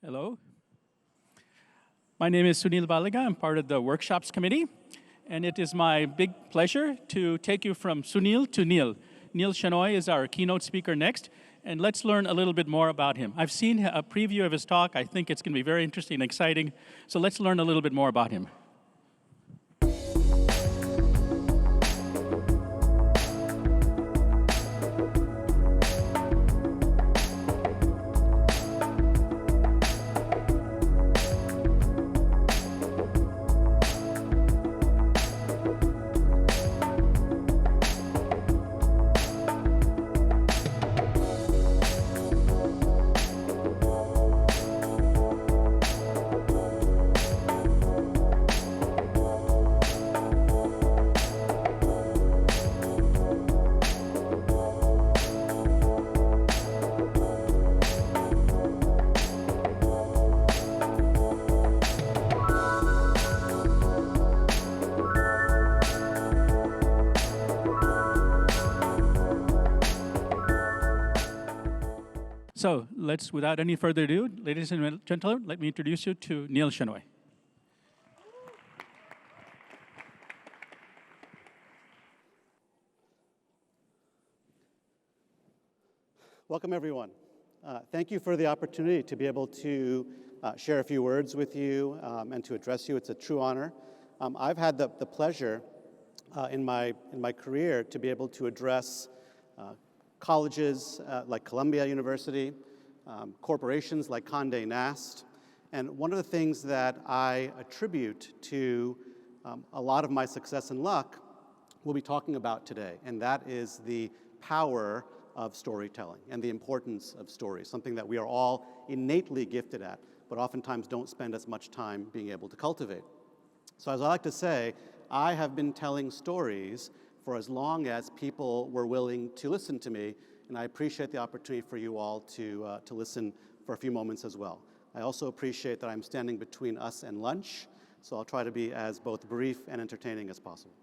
Hello. My name is Sunil Balaga. I'm part of the workshops committee. And it is my big pleasure to take you from Sunil to Neal. Neal Shenoy is our keynote speaker next. And let's learn a little bit more about him. I've seen a preview of his talk. I think it's going to be very interesting and exciting. So let's learn a little bit more about him. So let's, without any further ado, ladies and gentlemen, let me introduce you to Neal Shenoy. Welcome, everyone. Thank you for the opportunity to be able to share a few words with you and to address you. It's a true honor. I've had the pleasure in my career to be able to address colleges like Columbia University, corporations like Condé Nast, and one of the things that I attribute to a lot of my success and luck we'll be talking about today, and that is the power of storytelling and the importance of stories, something that we are all innately gifted at, but oftentimes don't spend as much time being able to cultivate. So as I like to say, I have been telling stories for as long as people were willing to listen to me, and I appreciate the opportunity for you all to listen for a few moments as well. I also appreciate that I'm standing between us and lunch, so I'll try to be as both brief and entertaining as possible.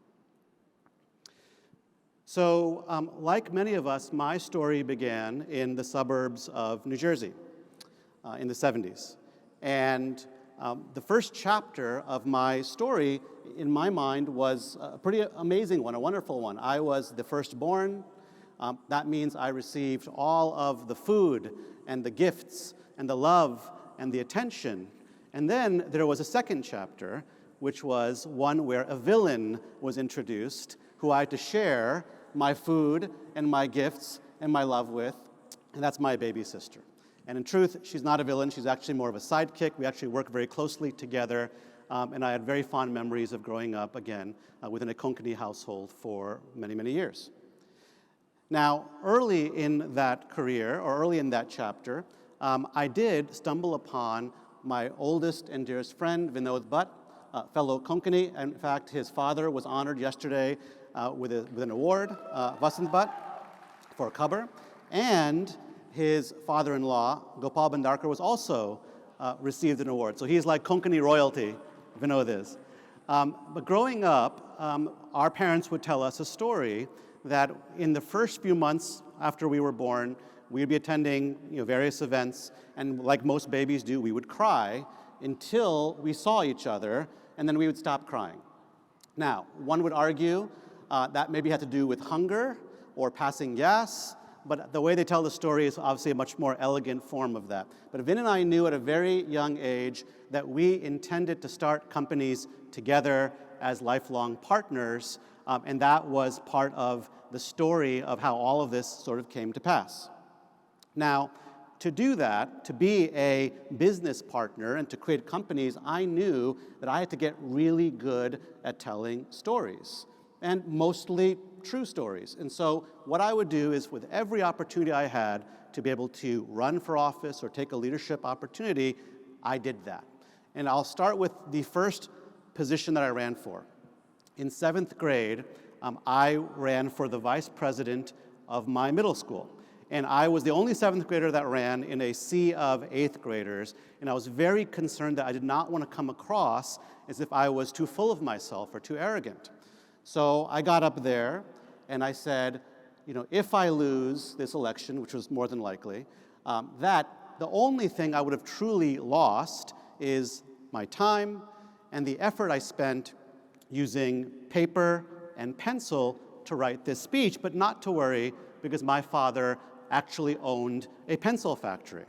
So, like many of us, my story began in the suburbs of New Jersey in the 70s. And the first chapter of my story, in my mind, was a pretty amazing one, a wonderful one. I was the firstborn. That means I received all of the food and the gifts and the love and the attention. And then there was a second chapter, which was one where a villain was introduced who I had to share my food and my gifts and my love with, and that's my baby sister. And in truth, she's not a villain. She's actually more of a sidekick. We actually work very closely together, and I had very fond memories of growing up, again, within a Konkani household for many, many years. Now, early in that career, or early in that chapter, I did stumble upon my oldest and dearest friend, Vinod Bhatt, fellow Konkani. In fact, his father was honored yesterday with an award, Vasant Bhatt, for Khabar, and his father-in-law, Gopal Bhandarkar, was also received an award. So he's like Konkani royalty, Vinod is. But growing up, our parents would tell us a story that in the first few months after we were born, we'd be attending various events, and like most babies do, we would cry until we saw each other, and then we would stop crying. Now, one would argue that maybe had to do with hunger or passing gas, but the way they tell the story is obviously a much more elegant form of that. But Vin and I knew at a very young age that we intended to start companies together as lifelong partners, and that was part of the story of how all of this sort of came to pass. Now, to do that, to be a business partner and to create companies, I knew that I had to get really good at telling stories, and mostly true stories. And so what I would do is, with every opportunity I had to be able to run for office or take a leadership opportunity, I did that. And I'll start with the first position that I ran for. In 7th grade, I ran for the vice president of my middle school. And I was the only 7th grader that ran in a sea of 8th graders, and I was very concerned that I did not want to come across as if I was too full of myself or too arrogant. So I got up there and I said, if I lose this election, which was more than likely, that the only thing I would have truly lost is my time and the effort I spent using paper and pencil to write this speech, but not to worry because my father actually owned a pencil factory.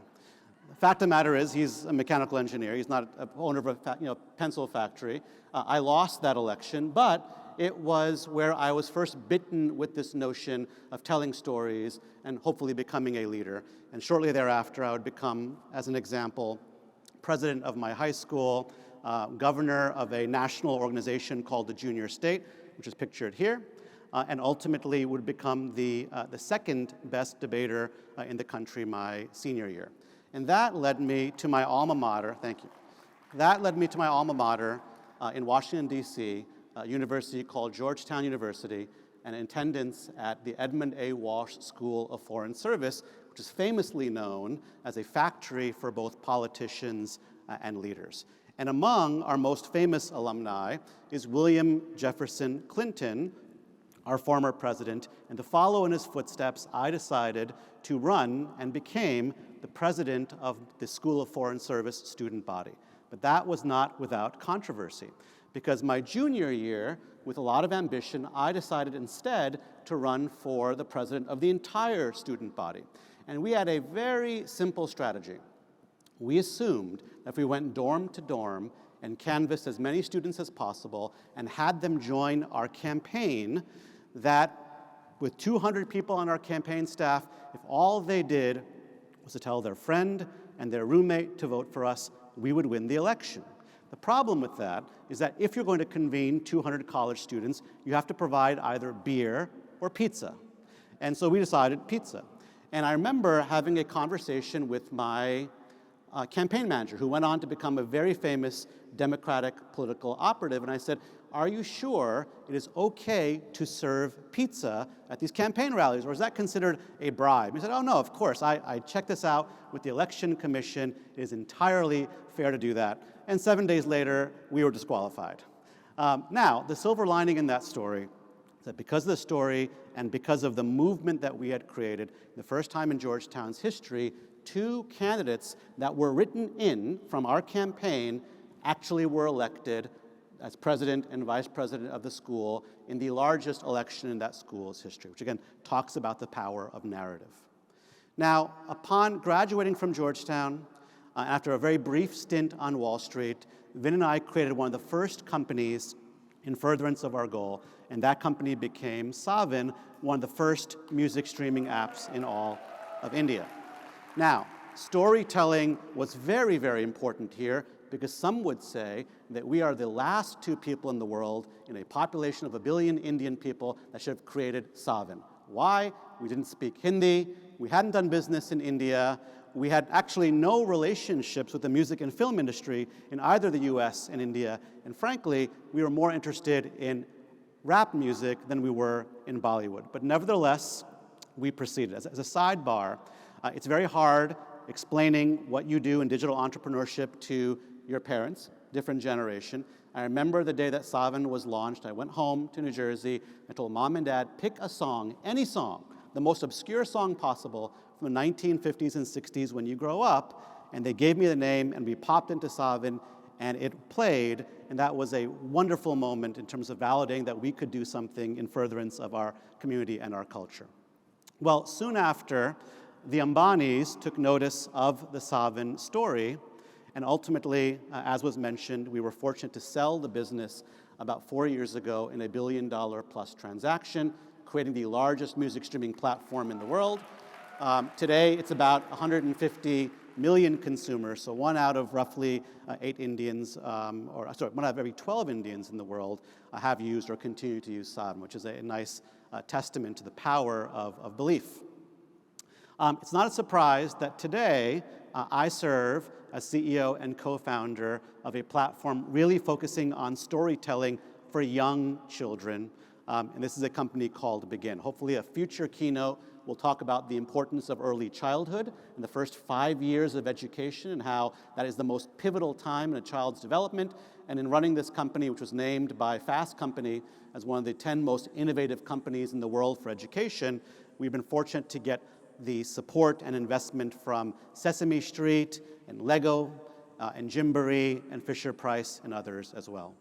The fact of the matter is he's a mechanical engineer. He's not an owner of a pencil factory. I lost that election, but it was where I was first bitten with this notion of telling stories and hopefully becoming a leader. And shortly thereafter, I would become, as an example, president of my high school, governor of a national organization called the Junior State, which is pictured here, and ultimately would become the second best debater in the country my senior year. And that led me to my alma mater, thank you. That led me to my alma mater in Washington, D.C., a university called Georgetown University, and attendance at the Edmund A. Walsh School of Foreign Service, which is famously known as a factory for both politicians and leaders. And among our most famous alumni is William Jefferson Clinton, our former president, and to follow in his footsteps, I decided to run and became the president of the School of Foreign Service student body. But that was not without controversy, because my junior year, with a lot of ambition, I decided instead to run for the president of the entire student body. And we had a very simple strategy. We assumed that if we went dorm to dorm and canvassed as many students as possible and had them join our campaign, that with 200 people on our campaign staff, if all they did was to tell their friend and their roommate to vote for us, we would win the election. The problem with that is that if you're going to convene 200 college students, you have to provide either beer or pizza. And so we decided pizza. And I remember having a conversation with my campaign manager, who went on to become a very famous Democratic political operative, and I said, are you sure it is okay to serve pizza at these campaign rallies, or is that considered a bribe? He said, oh no, of course, I checked this out with the Election Commission. It is entirely fair to do that. And 7 days later, we were disqualified. Now, the silver lining in that story is that because of the story and because of the movement that we had created, the first time in Georgetown's history, 2 candidates that were written in from our campaign actually were elected as president and vice president of the school in the largest election in that school's history, which again talks about the power of narrative. Now, upon graduating from Georgetown, after a very brief stint on Wall Street, Vin and I created one of the first companies in furtherance of our goal, and that company became Saavn, one of the first music streaming apps in all of India. Now, storytelling was very, very important here, because some would say that we are the last 2 people in the world in a population of 1 billion Indian people that should have created Saavn. Why? We didn't speak Hindi, we hadn't done business in India, we had actually no relationships with the music and film industry in either the US and India, and frankly, we were more interested in rap music than we were in Bollywood. But nevertheless, we proceeded. As a sidebar, it's very hard explaining what you do in digital entrepreneurship to your parents, different generation. I remember the day that Saavn was launched. I went home to New Jersey. I told Mom and Dad, pick a song, any song, the most obscure song possible from the 1950s and 60s when you grow up. And they gave me the name, and we popped into Saavn, and it played. And that was a wonderful moment in terms of validating that we could do something in furtherance of our community and our culture. Well, soon after, the Ambanis took notice of the Saavn story, and ultimately, as was mentioned, we were fortunate to sell the business about 4 years ago in a $1 billion plus transaction, creating the largest music streaming platform in the world. Today, it's about 150 million consumers, so 1 out of roughly 8 Indians, 1 out of every 12 Indians in the world have used or continue to use Saavn, which is a nice testament to the power of belief. It's not a surprise that today I serve as CEO and co-founder of a platform really focusing on storytelling for young children. and this is a company called BEGiN. Hopefully a future keynote will talk about the importance of early childhood and the first 5 years of education and how that is the most pivotal time in a child's development. And in running this company, which was named by Fast Company as one of the 10 most innovative companies in the world for education, we've been fortunate to get the support and investment from Sesame Street and Lego and Gymboree and Fisher-Price and others as well.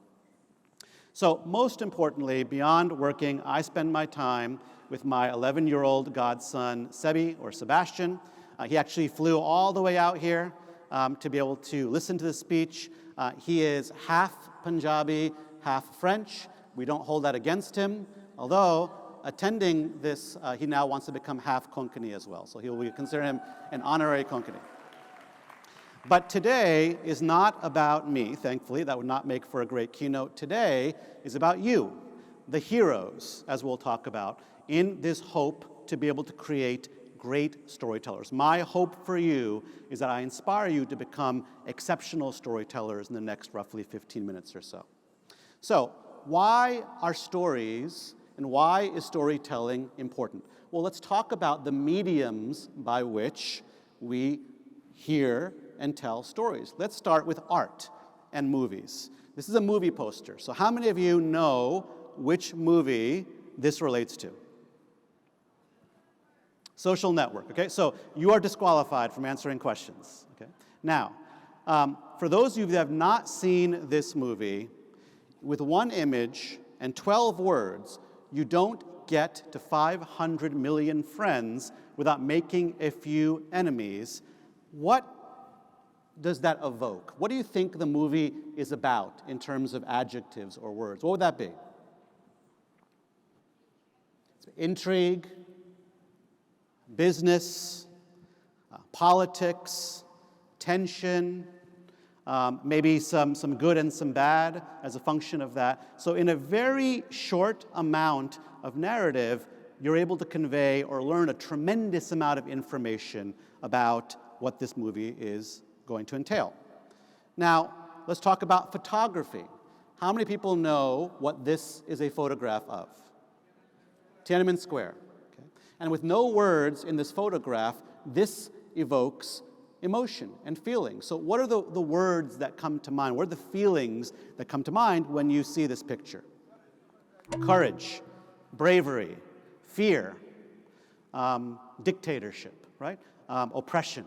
So most importantly, beyond working, I spend my time with my 11-year-old godson, Sebi, or Sebastian. He actually flew all the way out here to be able to listen to the speech. He is half Punjabi, half French. We don't hold that against him, although attending this, he now wants to become half Konkani as well. So we consider him an honorary Konkani. But today is not about me, thankfully. That would not make for a great keynote. Today is about you, the heroes, as we'll talk about, in this hope to be able to create great storytellers. My hope for you is that I inspire you to become exceptional storytellers in the next roughly 15 minutes or so. So, why are stories and why is storytelling important? Well, let's talk about the mediums by which we hear and tell stories. Let's start with art and movies. This is a movie poster. So how many of you know which movie this relates to? Social Network, okay? So you are disqualified from answering questions, okay? Now, for those of you that have not seen this movie, with one image and 12 words, you don't get to 500 million friends without making a few enemies. What does that evoke? What do you think the movie is about in terms of adjectives or words? What would that be? Intrigue, business, politics, tension, maybe some good and some bad as a function of that. So in a very short amount of narrative, you're able to convey or learn a tremendous amount of information about what this movie is going to entail. Now, let's talk about photography. How many people know what this is a photograph of? Tiananmen Square. Okay. And with no words in this photograph, this evokes emotion and feeling. So what are the words that come to mind? What are the feelings that come to mind when you see this picture? Courage, bravery, fear, dictatorship, right? Oppression.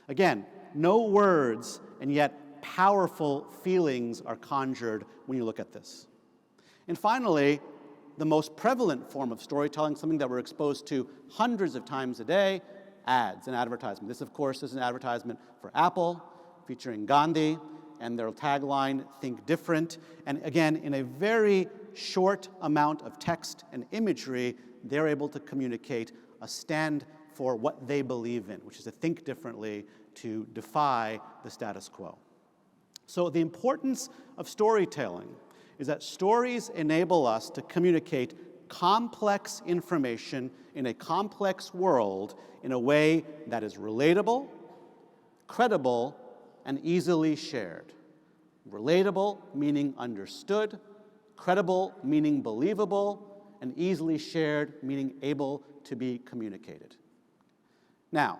Again, no words, and yet powerful feelings are conjured when you look at this. And finally, the most prevalent form of storytelling, something that we're exposed to hundreds of times a day, ads and advertisement. This, of course, is an advertisement for Apple, featuring Gandhi, and their tagline, "Think Different." And again, in a very short amount of text and imagery, they're able to communicate a stand for what they believe in, which is to think differently, to defy the status quo. So the importance of storytelling is that stories enable us to communicate complex information in a complex world in a way that is relatable, credible, and easily shared. Relatable meaning understood, credible meaning believable, and easily shared meaning able to be communicated. Now,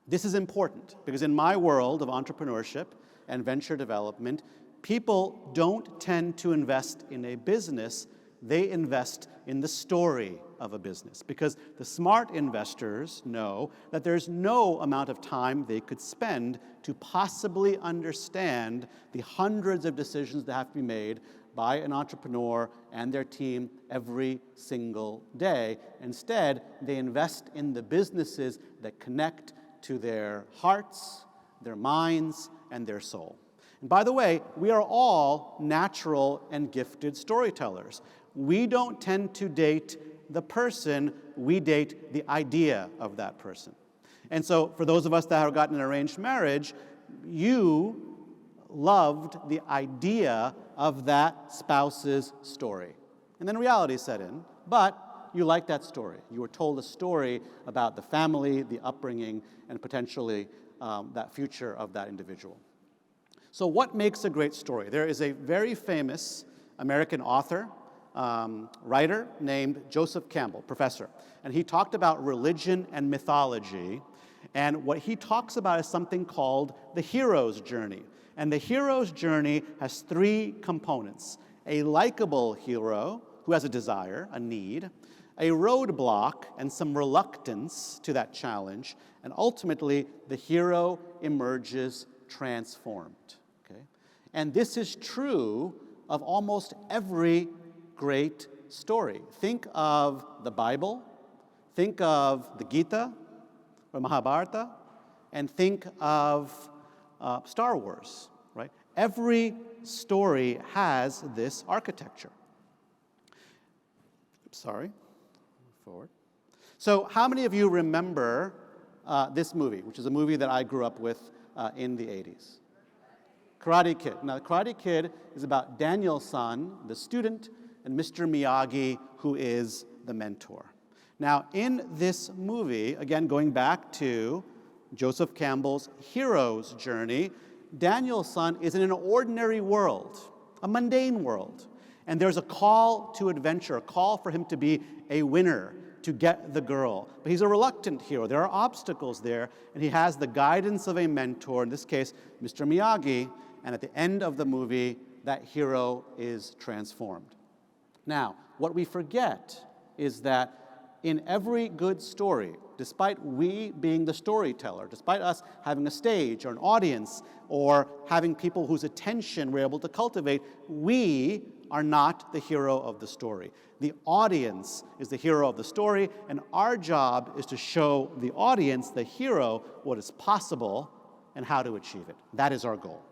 this is important because in my world of entrepreneurship and venture development, people don't tend to invest in a business, they invest in the story of a business. Because the smart investors know that there's no amount of time they could spend to possibly understand the hundreds of decisions that have to be made by an entrepreneur and their team every single day. Instead, they invest in the businesses that connect to their hearts, their minds, and their soul. And by the way, we are all natural and gifted storytellers. We don't tend to date the person, we date the idea of that person. And so for those of us that have gotten an arranged marriage, you loved the idea of that spouse's story. And then reality set in, but you liked that story. You were told a story about the family, the upbringing, and potentially that future of that individual. So what makes a great story? There is a very famous American author writer named Joseph Campbell, professor. And he talked about religion and mythology. And what he talks about is something called the hero's journey. And the hero's journey has three components: a likable hero who has a desire, a need, a roadblock and some reluctance to that challenge, and ultimately the hero emerges transformed. Okay? And this is true of almost every great story. Think of the Bible, think of the Gita or Mahabharata, and think of Star Wars, right? Every story has this architecture. Oops, sorry. Forward. So how many of you remember this movie, which is a movie that I grew up with in the 80s? Karate Kid. Now, Karate Kid is about Daniel-san, the student, and Mr. Miyagi, who is the mentor. Now, in this movie, again, going back to Joseph Campbell's hero's journey, Daniel-san is in an ordinary world, a mundane world. And there's a call to adventure, a call for him to be a winner, to get the girl. But he's a reluctant hero. There are obstacles there, and he has the guidance of a mentor, in this case, Mr. Miyagi, and at the end of the movie, that hero is transformed. Now, what we forget is that in every good story, despite we being the storyteller, despite us having a stage or an audience or having people whose attention we're able to cultivate, we are not the hero of the story. The audience is the hero of the story, and our job is to show the audience, the hero, what is possible and how to achieve it. That is our goal.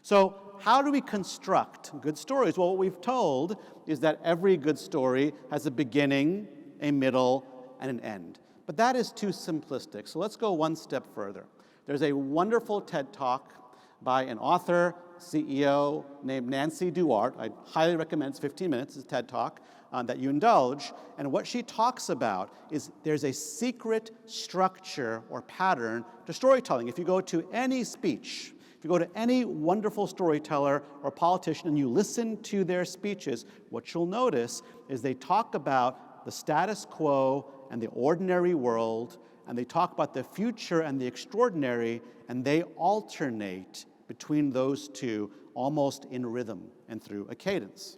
So how do we construct good stories? Well, what we've told is that every good story has a beginning, a middle, and an end. But that is too simplistic, so let's go one step further. There's a wonderful TED Talk by an author, CEO named Nancy Duarte. I highly recommend, it's 15 minutes, it's a TED Talk that you indulge. And what she talks about is there's a secret structure or pattern to storytelling. If you go to any speech, if you go to any wonderful storyteller or politician and you listen to their speeches, what you'll notice is they talk about the status quo and the ordinary world, and they talk about the future and the extraordinary, and they alternate between those two almost in rhythm and through a cadence.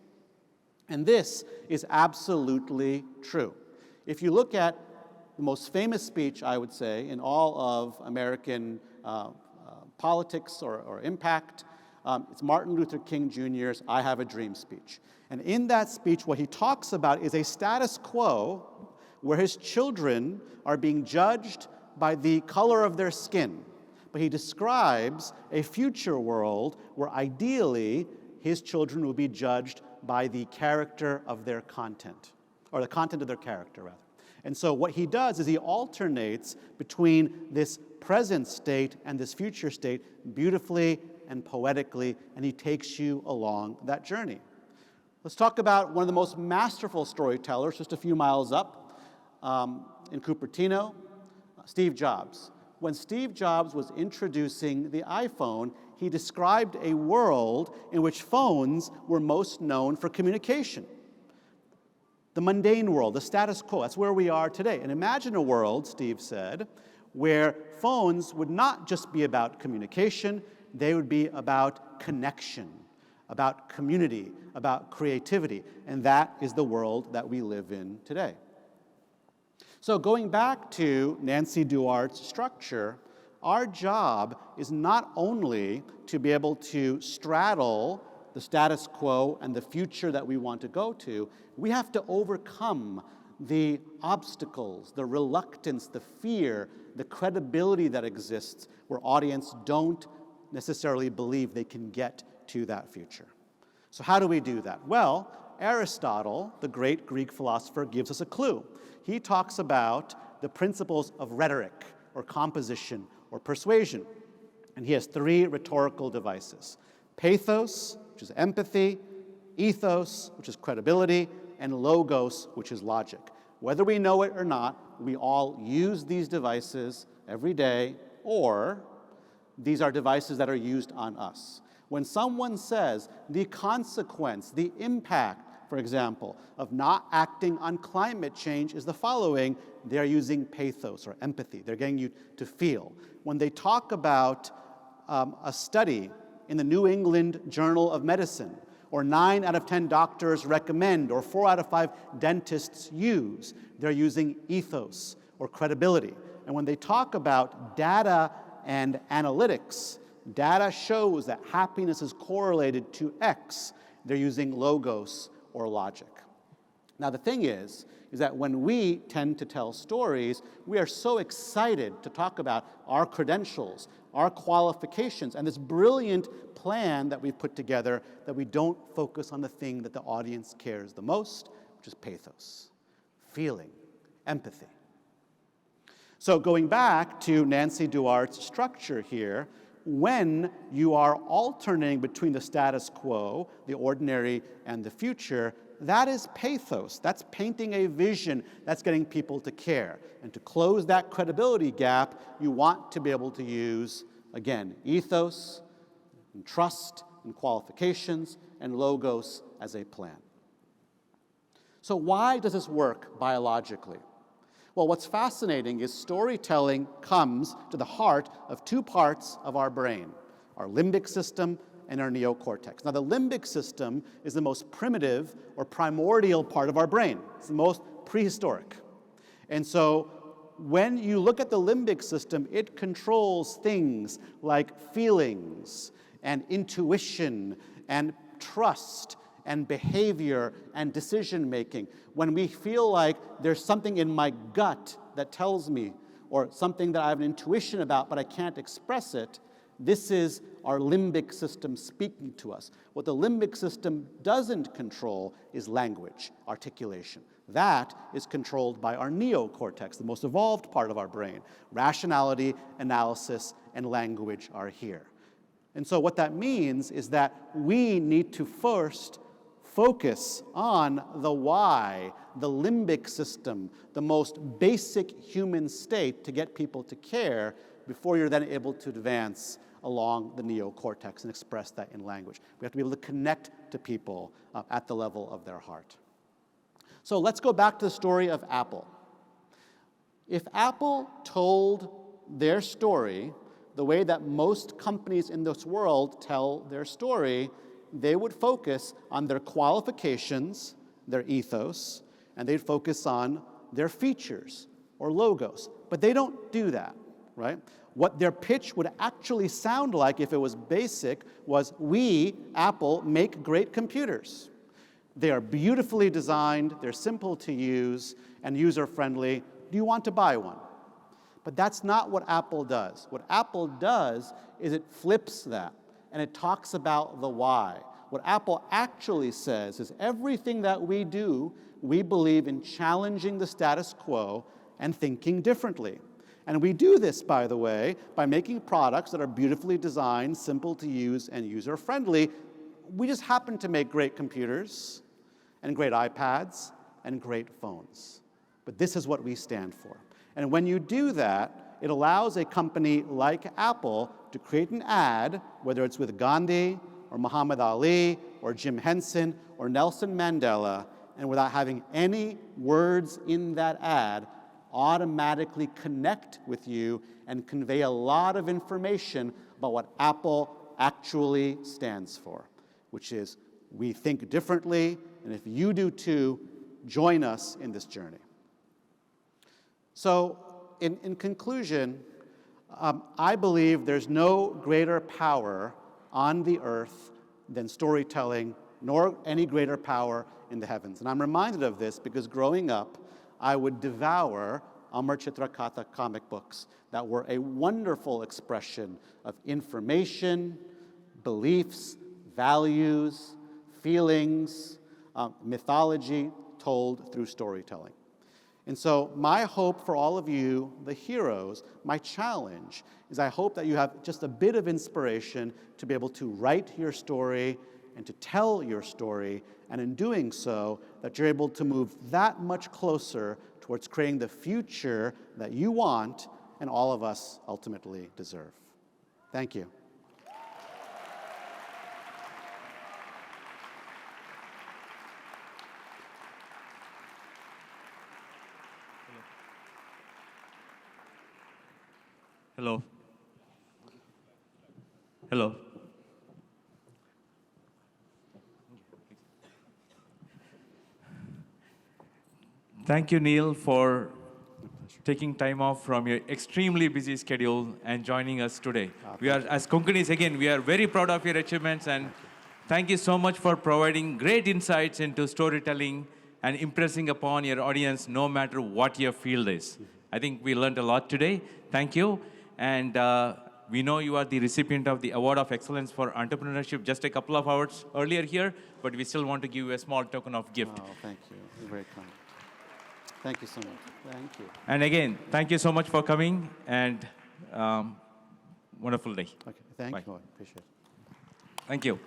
And this is absolutely true. If you look at the most famous speech, I would say, in all of American politics or impact, it's Martin Luther King Jr.'s I Have a Dream speech. And in that speech, what he talks about is a status quo where his children are being judged by the color of their skin. But he describes a future world where ideally his children will be judged by the character of their content, or the content of their character, rather. And so what he does is he alternates between this present state and this future state beautifully and poetically, and he takes you along that journey. Let's talk about one of the most masterful storytellers just a few miles up in Cupertino, Steve Jobs. When Steve Jobs was introducing the iPhone, he described a world in which phones were most known for communication. The mundane world, the status quo, that's where we are today. And imagine a world, Steve said, where phones would not just be about communication, they would be about connection, about community, about creativity. And that is the world that we live in today. So going back to Nancy Duarte's structure, our job is not only to be able to straddle the status quo and the future that we want to go to, we have to overcome the obstacles, the reluctance, the fear, the credibility that exists where audiences don't necessarily believe they can get to that future. So how do we do that? Well, Aristotle, the great Greek philosopher, gives us a clue. He talks about the principles of rhetoric or composition or persuasion. And he has three rhetorical devices: pathos, which is empathy, ethos, which is credibility, and logos, which is logic. Whether we know it or not, we all use these devices every day, or these are devices that are used on us. When someone says the consequence, the impact for example, of not acting on climate change is the following. They're using pathos or empathy. They're getting you to feel. When they talk about a study in the New England Journal of Medicine, or 9 out of 10 doctors recommend, or 4 out of 5 dentists use, they're using ethos or credibility. And when they talk about data and analytics, data shows that happiness is correlated to X, they're using logos or logic. Now the thing is that when we tend to tell stories, we are so excited to talk about our credentials, our qualifications, and this brilliant plan that we've put together that we don't focus on the thing that the audience cares the most, which is pathos, feeling, empathy. So going back to Nancy Duarte's structure here, when you are alternating between the status quo, the ordinary, and the future, that is pathos. That's painting a vision. That's getting people to care. And to close that credibility gap, you want to be able to use, again, ethos, and trust, and qualifications, and logos as a plan. So why does this work biologically? Well, what's fascinating is storytelling comes to the heart of 2 parts of our brain, our limbic system and our neocortex. Now, the limbic system is the most primitive or primordial part of our brain. It's the most prehistoric. And so when you look at the limbic system, it controls things like feelings and intuition and trust and behavior and decision-making. When we feel like there's something in my gut that tells me, or something that I have an intuition about but I can't express it, this is our limbic system speaking to us. What the limbic system doesn't control is language, articulation. That is controlled by our neocortex, the most evolved part of our brain. Rationality, analysis, and language are here. And so what that means is that we need to first focus on the why, the limbic system, the most basic human state to get people to care before you're then able to advance along the neocortex and express that in language. We have to be able to connect to people at the level of their heart. So let's go back to the story of Apple. If Apple told their story the way that most companies in this world tell their story, they would focus on their qualifications, their ethos, and they'd focus on their features or logos. But they don't do that, right? What their pitch would actually sound like if it was basic was, we, Apple, make great computers. They are beautifully designed, they're simple to use, and user-friendly. Do you want to buy one? But that's not what Apple does. What Apple does is it flips that, and it talks about the why. What Apple actually says is everything that we do, we believe in challenging the status quo and thinking differently. And we do this, by the way, by making products that are beautifully designed, simple to use, and user-friendly. We just happen to make great computers and great iPads and great phones. But this is what we stand for. And when you do that, it allows a company like Apple to create an ad, whether it's with Gandhi or Muhammad Ali or Jim Henson or Nelson Mandela, and without having any words in that ad, automatically connect with you and convey a lot of information about what Apple actually stands for, which is we think differently, and if you do too, join us in this journey. So in conclusion, I believe there's no greater power on the earth than storytelling, nor any greater power in the heavens. And I'm reminded of this because growing up, I would devour Amar Chitrakatha comic books that were a wonderful expression of information, beliefs, values, feelings, mythology told through storytelling. And so my hope for all of you, the heroes, my challenge is I hope that you have just a bit of inspiration to be able to write your story and to tell your story, and in doing so, that you're able to move that much closer towards creating the future that you want and all of us ultimately deserve. Thank you. Hello. Hello. Thank you, Neal, for taking time off from your extremely busy schedule and joining us today. We are, as Konkanis, again, we are very proud of your achievements, and thank you so much for providing great insights into storytelling and impressing upon your audience no matter what your field is. I think we learned a lot today. Thank you. And we know you are the recipient of the Award of Excellence for Entrepreneurship just a couple of hours earlier here, but we still want to give you a small token of gift. Oh, thank you. You're very kind. Thank you so much. Thank you. And again, thank you so much for coming, and wonderful day. Okay, thank Bye. you. I appreciate it. Thank you.